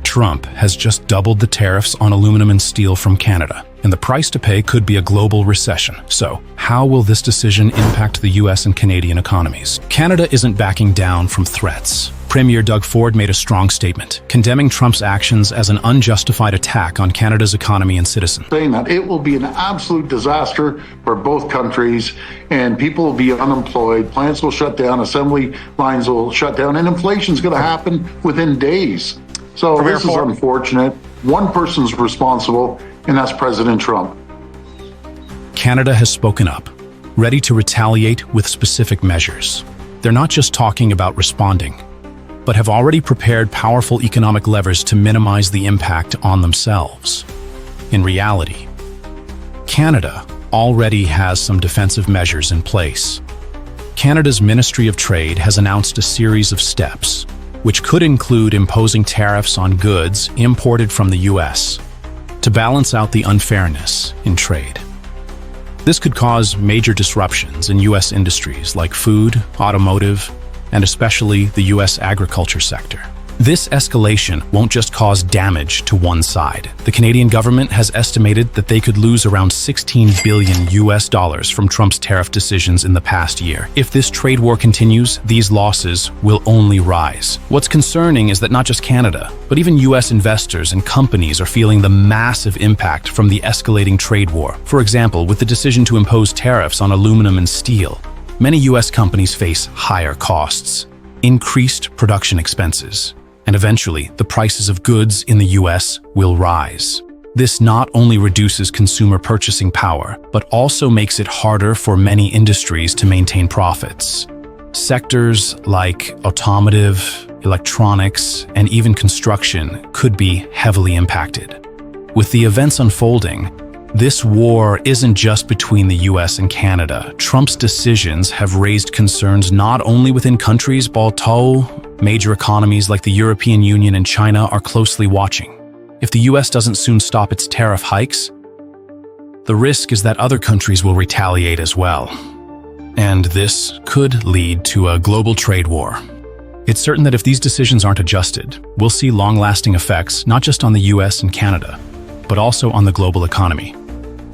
Trump has just doubled the tariffs on aluminum and steel from Canada, and the price to pay could be a global recession. So, how will this decision impact the US and Canadian economies? Canada isn't backing down from threats. Premier Doug Ford made a strong statement, condemning Trump's actions as an unjustified attack on Canada's economy and citizens. Saying that it will be an absolute disaster for both countries, and people will be unemployed, plants will shut down, assembly lines will shut down, and inflation's going to happen within days. So this is unfortunate. One person's responsible, and that's President Trump. Canada has spoken up, ready to retaliate with specific measures. They're not just talking about responding, but have already prepared powerful economic levers to minimize the impact on themselves. In reality, Canada already has some defensive measures in place. Canada's Ministry of Trade has announced a series of steps, which could include imposing tariffs on goods imported from the US to balance out the unfairness in trade. This could cause major disruptions in US industries like food, automotive, and especially the US agriculture sector. This escalation won't just cause damage to one side. The Canadian government has estimated that they could lose around $16 billion from Trump's tariff decisions in the past year. If this trade war continues, these losses will only rise. What's concerning is that not just Canada, but even US investors and companies are feeling the massive impact from the escalating trade war. For example, with the decision to impose tariffs on aluminum and steel, many US companies face higher costs, increased production expenses, and eventually the prices of goods in the US will rise. This not only reduces consumer purchasing power, but also makes it harder for many industries to maintain profits. Sectors like automotive, electronics, and even construction could be heavily impacted. With the events unfolding, this war isn't just between the US and Canada. Trump's decisions have raised concerns not only within countries, but also major economies like the European Union and China are closely watching. If the US doesn't soon stop its tariff hikes, the risk is that other countries will retaliate as well. And this could lead to a global trade war. It's certain that if these decisions aren't adjusted, we'll see long-lasting effects not just on the US and Canada, but also on the global economy.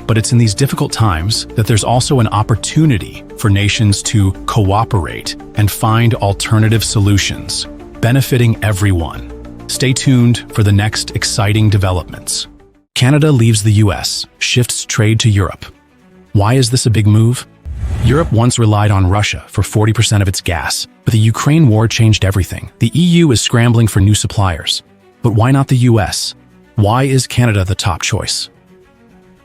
But it's in these difficult times that there's also an opportunity for nations to cooperate and find alternative solutions, benefiting everyone. Stay tuned for the next exciting developments. Canada leaves the US, shifts trade to Europe. Why is this a big move? Europe once relied on Russia for 40% of its gas, but the Ukraine war changed everything. The EU is scrambling for new suppliers. But why not the US? Why is Canada the top choice?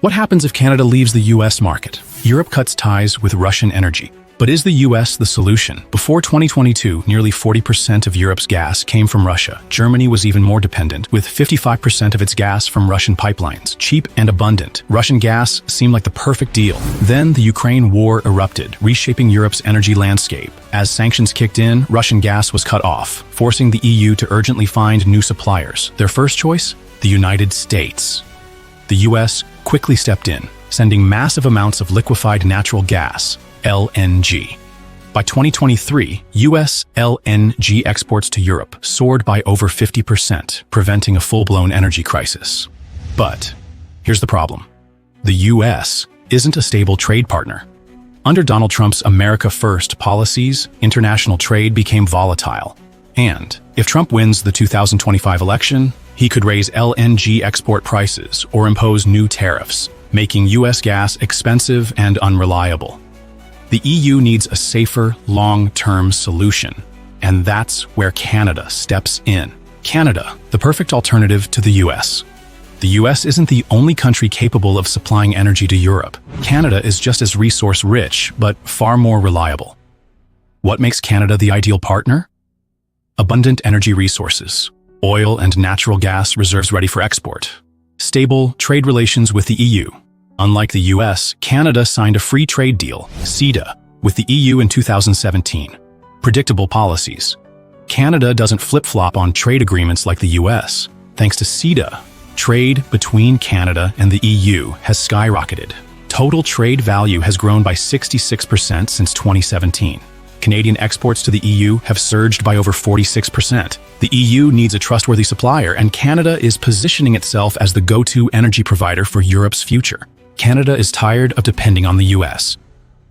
What happens if Canada leaves the US market? Europe cuts ties with Russian energy. But is the US the solution? Before 2022, nearly 40% of Europe's gas came from Russia. Germany was even more dependent, with 55% of its gas from Russian pipelines. Cheap and abundant, Russian gas seemed like the perfect deal. Then the Ukraine war erupted, reshaping Europe's energy landscape. As sanctions kicked in, Russian gas was cut off, forcing the EU to urgently find new suppliers. Their first choice? The United States. The US quickly stepped in, sending massive amounts of liquefied natural gas, LNG. By 2023, US LNG exports to Europe soared by over 50%, preventing a full-blown energy crisis. But here's the problem. The US isn't a stable trade partner. Under Donald Trump's America First policies, international trade became volatile. And if Trump wins the 2025 election, he could raise LNG export prices or impose new tariffs, making US gas expensive and unreliable. The EU needs a safer, long-term solution, and that's where Canada steps in. Canada, the perfect alternative to the US. The US isn't the only country capable of supplying energy to Europe. Canada is just as resource-rich, but far more reliable. What makes Canada the ideal partner? Abundant energy resources, oil and natural gas reserves ready for export, stable trade relations with the EU. Unlike the US, Canada signed a free trade deal, CETA, with the EU in 2017. Predictable policies. Canada doesn't flip-flop on trade agreements like the US. Thanks to CETA, trade between Canada and the EU has skyrocketed. Total trade value has grown by 66% since 2017. Canadian exports to the EU have surged by over 46%. The EU needs a trustworthy supplier, and Canada is positioning itself as the go-to energy provider for Europe's future. Canada is tired of depending on the US.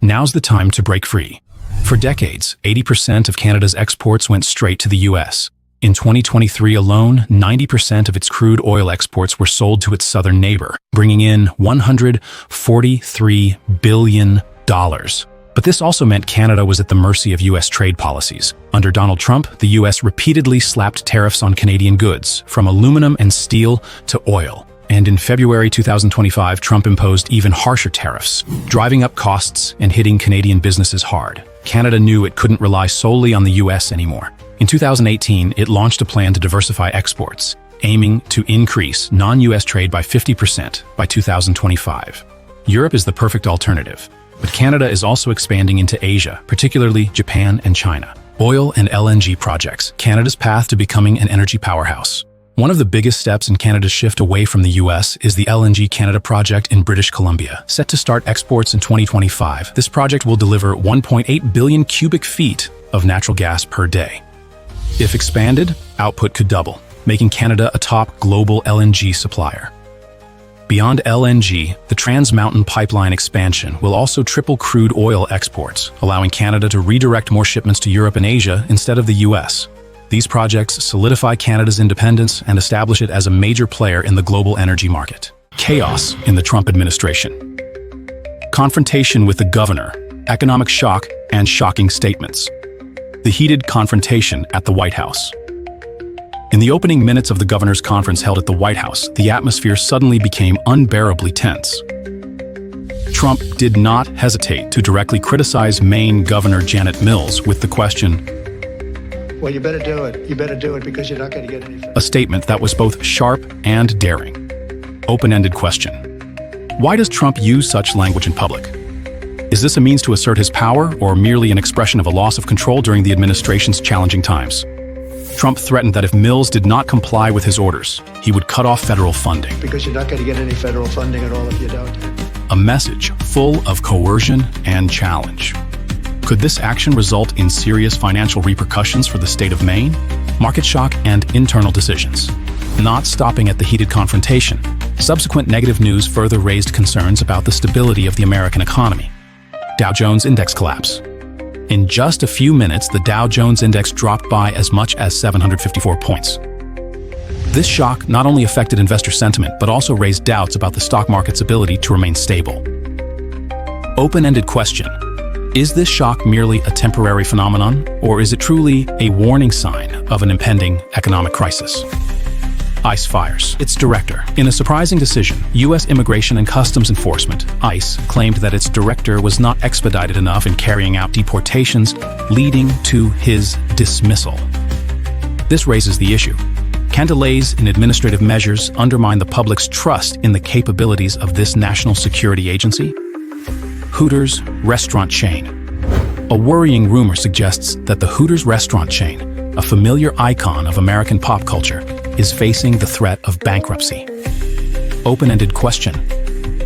Now's the time to break free. For decades, 80% of Canada's exports went straight to the US. In 2023 alone, 90% of its crude oil exports were sold to its southern neighbor, bringing in $143 billion. But this also meant Canada was at the mercy of US trade policies. Under Donald Trump, the US repeatedly slapped tariffs on Canadian goods, from aluminum and steel to oil. And in February 2025, Trump imposed even harsher tariffs, driving up costs and hitting Canadian businesses hard. Canada knew it couldn't rely solely on the US anymore. In 2018, it launched a plan to diversify exports, aiming to increase non-US trade by 50% by 2025. Europe is the perfect alternative, but Canada is also expanding into Asia, particularly Japan and China. Oil and LNG projects, Canada's path to becoming an energy powerhouse. One of the biggest steps in Canada's shift away from the US is the LNG Canada project in British Columbia. Set to start exports in 2025, this project will deliver 1.8 billion cubic feet of natural gas per day. If expanded, output could double, making Canada a top global LNG supplier. Beyond LNG, the Trans Mountain Pipeline expansion will also triple crude oil exports, allowing Canada to redirect more shipments to Europe and Asia instead of the US. These projects solidify Canada's independence and establish it as a major player in the global energy market. Chaos in the Trump administration. Confrontation with the governor, economic shock, and shocking statements. The heated confrontation at the White House. In the opening minutes of the governor's conference held at the White House, the atmosphere suddenly became unbearably tense. Trump did not hesitate to directly criticize Maine Governor Janet Mills with the question, "Well, you better do it. You better do it because you're not going to get any." A statement that was both sharp and daring. Open-ended question. Why does Trump use such language in public? Is this a means to assert his power, or merely an expression of a loss of control during the administration's challenging times? Trump threatened that if Mills did not comply with his orders, he would cut off federal funding. Because you're not going to get any federal funding at all if you don't. A message full of coercion and challenge. Could this action result in serious financial repercussions for the state of Maine? Market shock and internal decisions. Not stopping at the heated confrontation, subsequent negative news further raised concerns about the stability of the American economy. Dow Jones Index collapse. In just a few minutes, the Dow Jones Index dropped by as much as 754 points. This shock not only affected investor sentiment, but also raised doubts about the stock market's ability to remain stable. Open-ended question. Is this shock merely a temporary phenomenon, or is it truly a warning sign of an impending economic crisis? ICE fires its director. In a surprising decision, U.S. Immigration and Customs Enforcement, ICE, claimed that its director was not expedited enough in carrying out deportations, leading to his dismissal. This raises the issue. Can delays in administrative measures undermine the public's trust in the capabilities of this national security agency? Hooters restaurant chain. A worrying rumor suggests that the Hooters restaurant chain, a familiar icon of American pop culture, is facing the threat of bankruptcy. Open-ended question.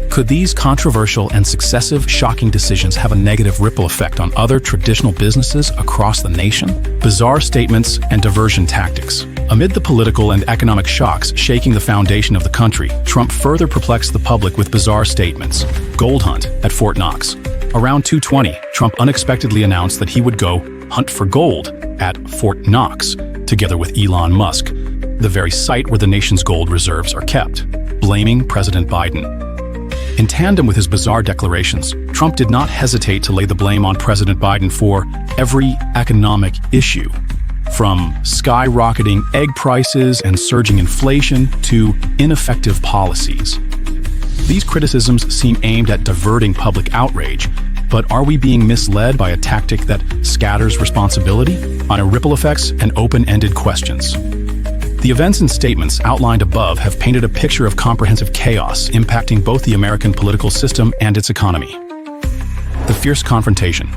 Could these controversial and successive shocking decisions have a negative ripple effect on other traditional businesses across the nation? Bizarre statements and diversion tactics. Amid the political and economic shocks shaking the foundation of the country, Trump further perplexed the public with bizarre statements. Gold hunt at Fort Knox. Around 2:20, Trump unexpectedly announced that he would go hunt for gold at Fort Knox, together with Elon Musk, the very site where the nation's gold reserves are kept, blaming President Biden. In tandem with his bizarre declarations, Trump did not hesitate to lay the blame on President Biden for every economic issue, from skyrocketing egg prices and surging inflation to ineffective policies. These criticisms seem aimed at diverting public outrage, but are we being misled by a tactic that scatters responsibility on ripple effects and open-ended questions? The events and statements outlined above have painted a picture of comprehensive chaos impacting both the American political system and its economy. The fierce confrontation.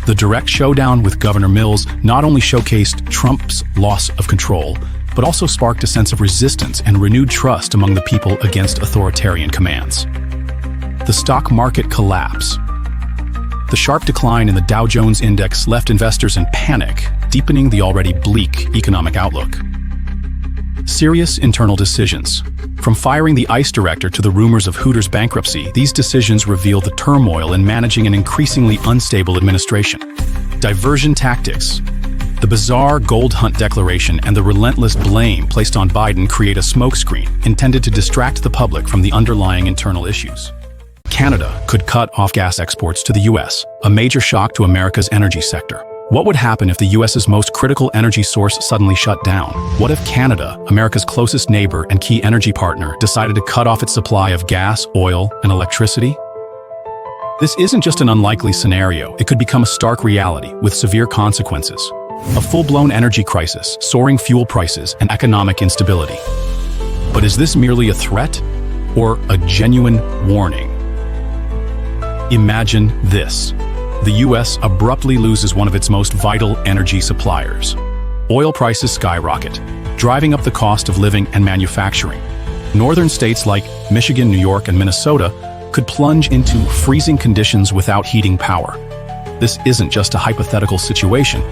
The direct showdown with Governor Mills not only showcased Trump's loss of control, but also sparked a sense of resistance and renewed trust among the people against authoritarian commands. The stock market collapse. The sharp decline in the Dow Jones Index left investors in panic, deepening the already bleak economic outlook. Serious internal decisions. From firing the ICE director to the rumors of Hooters bankruptcy, these decisions reveal the turmoil in managing an increasingly unstable administration. Diversion tactics. The bizarre gold hunt declaration and the relentless blame placed on Biden create a smokescreen intended to distract the public from the underlying internal issues. Canada could cut off gas exports to the US, a major shock to America's energy sector. What would happen if the US's most critical energy source suddenly shut down? What if Canada, America's closest neighbor and key energy partner, decided to cut off its supply of gas, oil, and electricity? This isn't just an unlikely scenario, it could become a stark reality with severe consequences. A full-blown energy crisis, soaring fuel prices, and economic instability. But is this merely a threat or a genuine warning? Imagine this. The US abruptly loses one of its most vital energy suppliers. Oil prices skyrocket, driving up the cost of living and manufacturing. Northern states like Michigan, New York, and Minnesota could plunge into freezing conditions without heating power. This isn't just a hypothetical situation.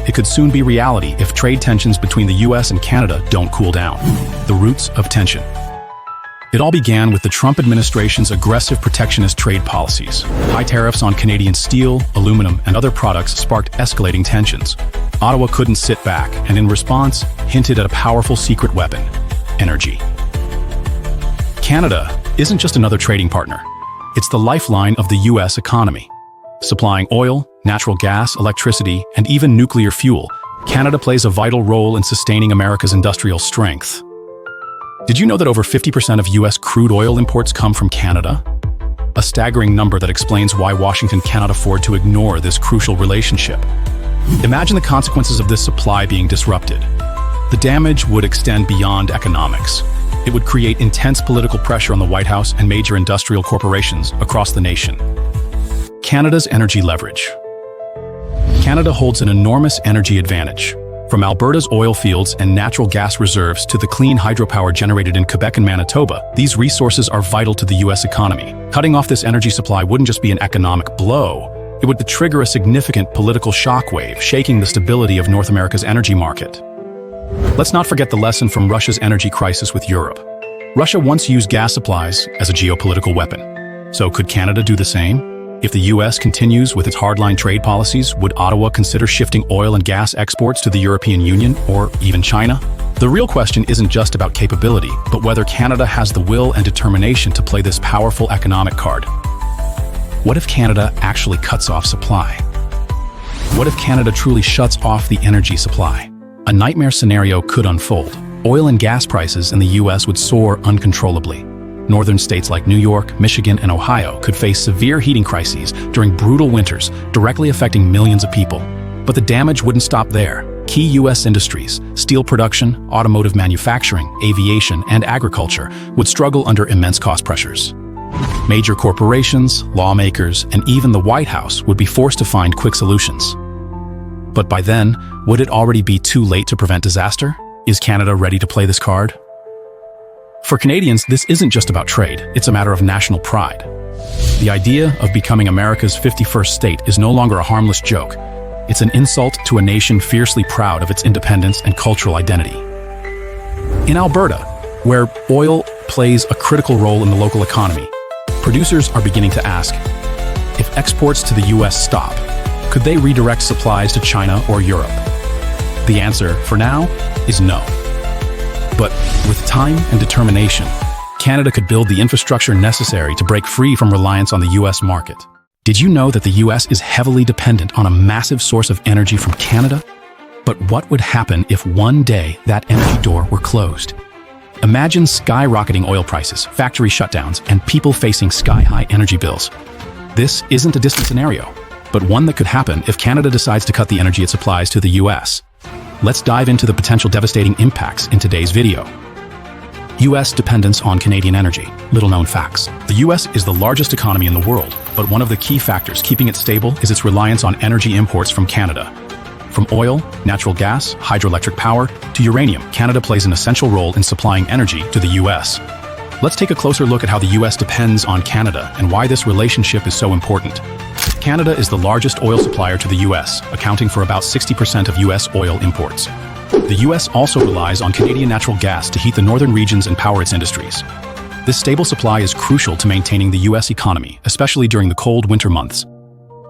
It could soon be reality if trade tensions between the US and Canada don't cool down. The roots of tension. It all began with the Trump administration's aggressive protectionist trade policies. High tariffs on Canadian steel, aluminum, and other products sparked escalating tensions. Ottawa couldn't sit back, and in response, hinted at a powerful secret weapon: energy. Canada isn't just another trading partner. It's the lifeline of the US economy. Supplying oil, natural gas, electricity, and even nuclear fuel, Canada plays a vital role in sustaining America's industrial strength. Did you know that over 50% of US crude oil imports come from Canada? A staggering number that explains why Washington cannot afford to ignore this crucial relationship. Imagine the consequences of this supply being disrupted. The damage would extend beyond economics. It would create intense political pressure on the White House and major industrial corporations across the nation. Canada's energy leverage. Canada holds an enormous energy advantage. From Alberta's oil fields and natural gas reserves to the clean hydropower generated in Quebec and Manitoba, these resources are vital to the US economy. Cutting off this energy supply wouldn't just be an economic blow, it would trigger a significant political shockwave, shaking the stability of North America's energy market. Let's not forget the lesson from Russia's energy crisis with Europe. Russia once used gas supplies as a geopolitical weapon. So could Canada do the same? If the US continues with its hardline trade policies, would Ottawa consider shifting oil and gas exports to the European Union or even China? The real question isn't just about capability, but whether Canada has the will and determination to play this powerful economic card. What if Canada actually cuts off supply? What if Canada truly shuts off the energy supply? A nightmare scenario could unfold. Oil and gas prices in the US would soar uncontrollably. Northern states like New York, Michigan, and Ohio could face severe heating crises during brutal winters, directly affecting millions of people. But the damage wouldn't stop there. Key US industries, steel production, automotive manufacturing, aviation, and agriculture would struggle under immense cost pressures. Major corporations, lawmakers, and even the White House would be forced to find quick solutions. But by then, would it already be too late to prevent disaster? Is Canada ready to play this card? For Canadians, this isn't just about trade, it's a matter of national pride. The idea of becoming America's 51st state is no longer a harmless joke. It's an insult to a nation fiercely proud of its independence and cultural identity. In Alberta, where oil plays a critical role in the local economy, producers are beginning to ask, if exports to the US stop, could they redirect supplies to China or Europe? The answer, for now, is no. But with time and determination, Canada could build the infrastructure necessary to break free from reliance on the US market. Did you know that the US is heavily dependent on a massive source of energy from Canada? But what would happen if one day that energy door were closed? Imagine skyrocketing oil prices, factory shutdowns, and people facing sky-high energy bills. This isn't a distant scenario, but one that could happen if Canada decides to cut the energy it supplies to the US. Let's dive into the potential devastating impacts in today's video. US dependence on Canadian energy. Little known facts. The US is the largest economy in the world, but one of the key factors keeping it stable is its reliance on energy imports from Canada. From oil, natural gas, hydroelectric power, to uranium, Canada plays an essential role in supplying energy to the US. Let's take a closer look at how the US depends on Canada and why this relationship is so important. Canada is the largest oil supplier to the US, accounting for about 60% of US oil imports. The US also relies on Canadian natural gas to heat the northern regions and power its industries. This stable supply is crucial to maintaining the US economy, especially during the cold winter months.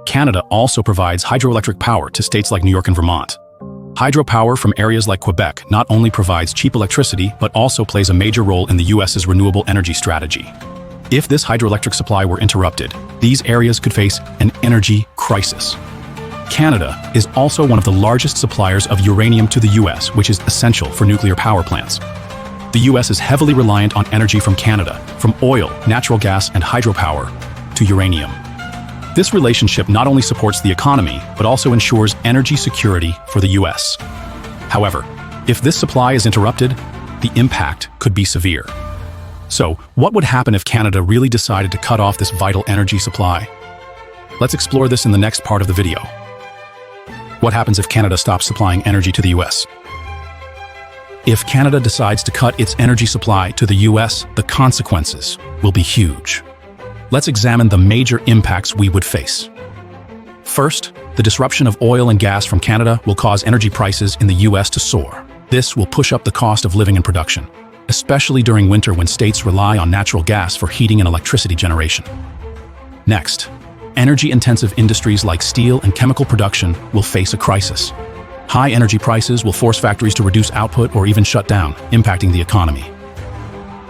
Canada also provides hydroelectric power to states like New York and Vermont. Hydropower from areas like Quebec not only provides cheap electricity, but also plays a major role in the US's renewable energy strategy. If this hydroelectric supply were interrupted, these areas could face an energy crisis. Canada is also one of the largest suppliers of uranium to the US, which is essential for nuclear power plants. The US is heavily reliant on energy from Canada, from oil, natural gas, and hydropower to uranium. This relationship not only supports the economy, but also ensures energy security for the US. However, if this supply is interrupted, the impact could be severe. So, what would happen if Canada really decided to cut off this vital energy supply? Let's explore this in the next part of the video. What happens if Canada stops supplying energy to the US? If Canada decides to cut its energy supply to the US, the consequences will be huge. Let's examine the major impacts we would face. First, the disruption of oil and gas from Canada will cause energy prices in the US to soar. This will push up the cost of living and production, especially during winter when states rely on natural gas for heating and electricity generation. Next, energy-intensive industries like steel and chemical production will face a crisis. High energy prices will force factories to reduce output or even shut down, impacting the economy.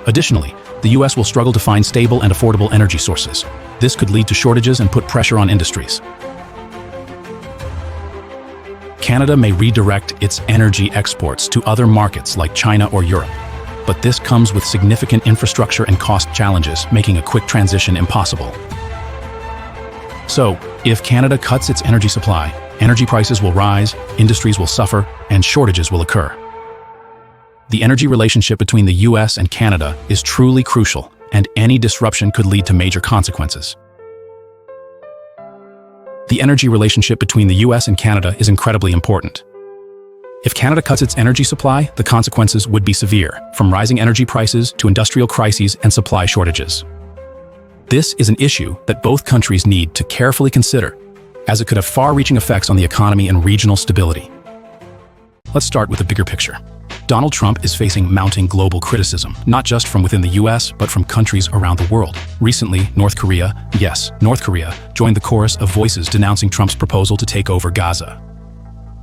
Additionally, the US will struggle to find stable and affordable energy sources. This could lead to shortages and put pressure on industries. Canada may redirect its energy exports to other markets like China or Europe, but this comes with significant infrastructure and cost challenges, making a quick transition impossible. So, if Canada cuts its energy supply, energy prices will rise, industries will suffer, and shortages will occur. The energy relationship between the US and Canada is truly crucial, and any disruption could lead to major consequences. The energy relationship between the US and Canada is incredibly important. If Canada cuts its energy supply, the consequences would be severe, from rising energy prices to industrial crises and supply shortages. This is an issue that both countries need to carefully consider, as it could have far-reaching effects on the economy and regional stability. Let's start with the bigger picture. Donald Trump is facing mounting global criticism, not just from within the US, but from countries around the world. Recently, North Korea, joined the chorus of voices denouncing Trump's proposal to take over Gaza.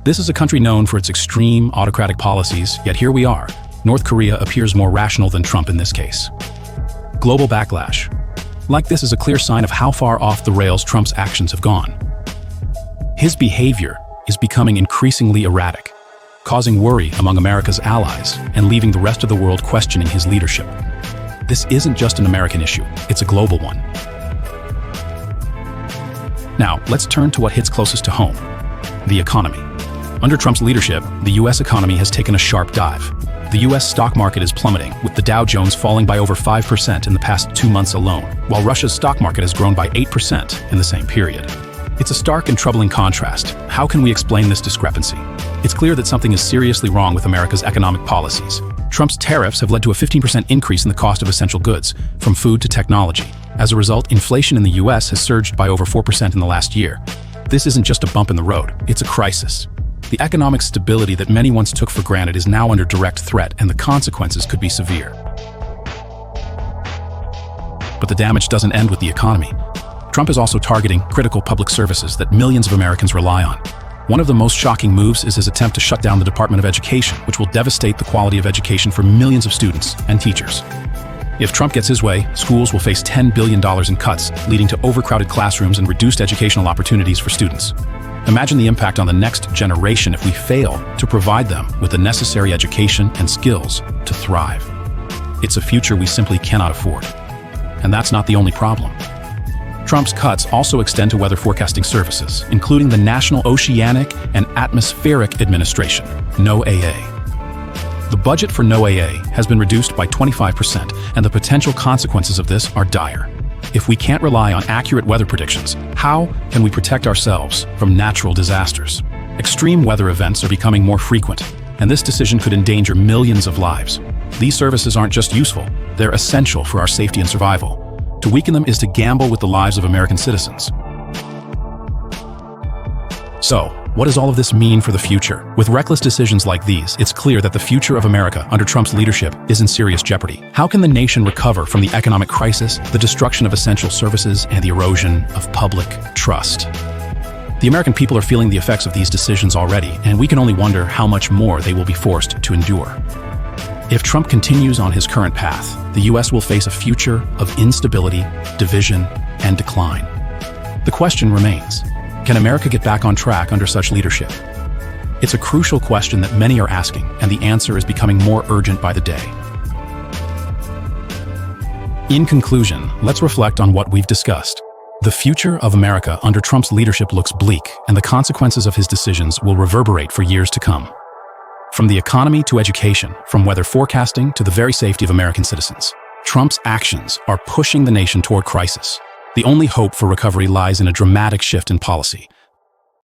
This is a country known for its extreme autocratic policies, yet here we are. North Korea appears more rational than Trump in this case. Global backlash. Like this is a clear sign of how far off the rails Trump's actions have gone. His behavior is becoming increasingly erratic, causing worry among America's allies and leaving the rest of the world questioning his leadership. This isn't just an American issue, it's a global one. Now, let's turn to what hits closest to home, the economy. Under Trump's leadership, the US economy has taken a sharp dive. The US stock market is plummeting, with the Dow Jones falling by over 5% in the past 2 months alone, while Russia's stock market has grown by 8% in the same period. It's a stark and troubling contrast. How can we explain this discrepancy? It's clear that something is seriously wrong with America's economic policies. Trump's tariffs have led to a 15% increase in the cost of essential goods, from food to technology. As a result, inflation in the US has surged by over 4% in the last year. This isn't just a bump in the road, it's a crisis. The economic stability that many once took for granted is now under direct threat, and the consequences could be severe. But the damage doesn't end with the economy. Trump is also targeting critical public services that millions of Americans rely on. One of the most shocking moves is his attempt to shut down the Department of Education, which will devastate the quality of education for millions of students and teachers. If Trump gets his way, schools will face $10 billion in cuts, leading to overcrowded classrooms and reduced educational opportunities for students. Imagine the impact on the next generation if we fail to provide them with the necessary education and skills to thrive. It's a future we simply cannot afford. And that's not the only problem. Trump's cuts also extend to weather forecasting services, including the National Oceanic and Atmospheric Administration, NOAA. The budget for NOAA has been reduced by 25%, and the potential consequences of this are dire. If we can't rely on accurate weather predictions, how can we protect ourselves from natural disasters? Extreme weather events are becoming more frequent, and this decision could endanger millions of lives. These services aren't just useful, they're essential for our safety and survival. To weaken them is to gamble with the lives of American citizens. So, what does all of this mean for the future? With reckless decisions like these, it's clear that the future of America under Trump's leadership is in serious jeopardy. How can the nation recover from the economic crisis, the destruction of essential services, and the erosion of public trust? The American people are feeling the effects of these decisions already, and we can only wonder how much more they will be forced to endure. If Trump continues on his current path, the U.S. will face a future of instability, division, and decline. The question remains, can America get back on track under such leadership? It's a crucial question that many are asking, and the answer is becoming more urgent by the day. In conclusion, let's reflect on what we've discussed. The future of America under Trump's leadership looks bleak, and the consequences of his decisions will reverberate for years to come. From the economy to education, from weather forecasting to the very safety of American citizens, Trump's actions are pushing the nation toward crisis. The only hope for recovery lies in a dramatic shift in policy,